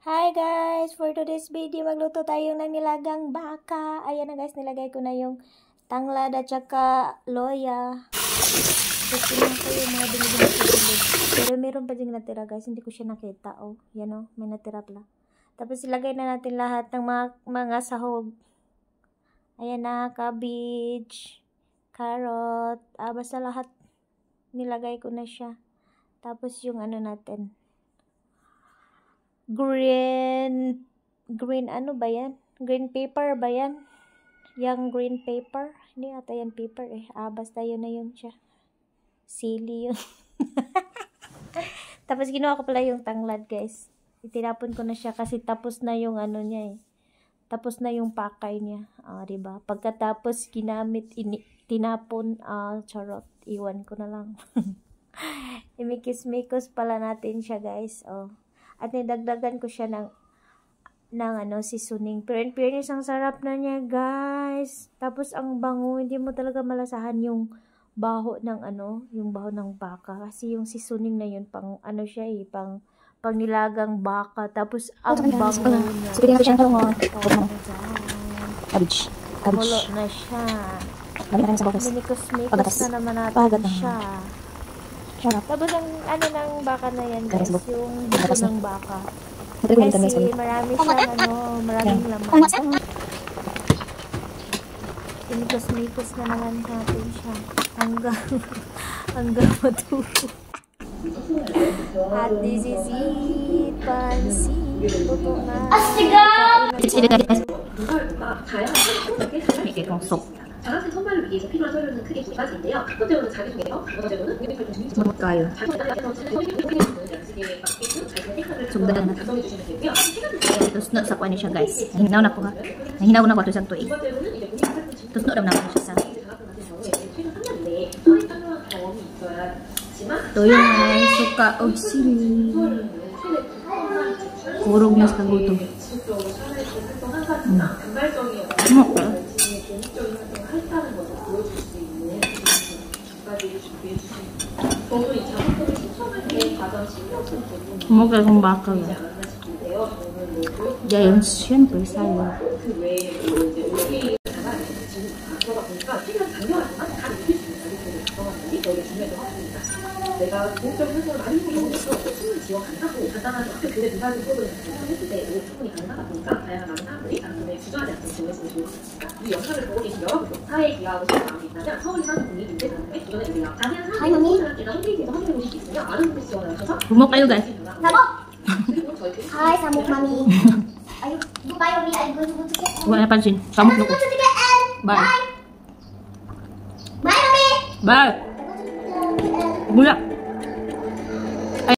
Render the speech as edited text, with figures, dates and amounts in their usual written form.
Hi guys! For today's video, magluto tayo ng nilagang baka. Ayan na guys, nilagay ko na yung tanglad at saka loya. Gusto na ko yung mga binibili sa bilog. Pero meron pa ding natira guys, hindi ko siya nakita. Oh, yan oh, may natira pala. Tapos ilagay na natin lahat ng mga sahog. Ayan na, cabbage, carrot, basta lahat nilagay ko na siya. Tapos yung ano natin, green ano ba yan? Green paper ba yan? Yung green paper? Hindi ata yan paper eh. Basta yun na yun siya. Sili yun. Tapos ginawa ko pala yung tanglad guys. Itinapon ko na siya kasi tapos na yung ano niya eh. Tapos na yung pakay niya. Diba? Pagkatapos ginamit, tinapon, charot. Iwan ko na lang. Imikis-mikos pala natin siya guys. At nidagdagan ko siya ng seasoning. Pero in fairness, ang sarap na niya, guys. Tapos, ang bango, hindi mo talaga malasahan yung baho ng yung baho ng baka. Kasi yung seasoning na yun, pang siya eh, pang nilagang baka. Tapos, ang bango na niya. Sige, natin siya ng cabbage. Kumulo na siya. Minikos-mikos na naman natin siya. Tapos ang ng baka na yan guys, yung buto ng baka. Kasi marami siyang maraming laman. Pinikos-mikos na naman natin siya hanggang matuto. At this is it, pansit. Luto na. 장학생 선발을 위해서 필요한 서류는 크게 두 가지인데요. 첫 번째로는 자기소개서, 두 번째로는 뭘까요? Terus na sa kuan siya guys. Hinaw na ko ha. Hinaw na ko to sa tuig. Terus na daw na ko siya sa. Toyo ay suka o sili. Kurog na sa guto. Mukha kong baka ya. Dahil siyempre sa'yo. 내가 공적인 활동을 많이 하고 충분히 지원 가능하고 간단한 학교 교대 등반을 수업을 했을 때 충분히 가능하다 보니까 다양한 많은 사람들이 당근에 주저하지 않고 지원했으면 좋겠습니다. 이 영상을 보고 계신 여러분도 사회에 기여하고 싶은 마음이 있다면 서울이나 국립 인재단에 도전해주세요. 자세한 사항은 서울대학교나 홈페이지에서 확인해 보실 수 있으며 많은 분들이 지원을 하셔서 Bumok kayo guys. Samok! Hi, Samok Mami. Goodbye, Mami. I'm going to go to get Wala napansin. Samok na ko. Bye. Bye, Mami. Bye. Bula.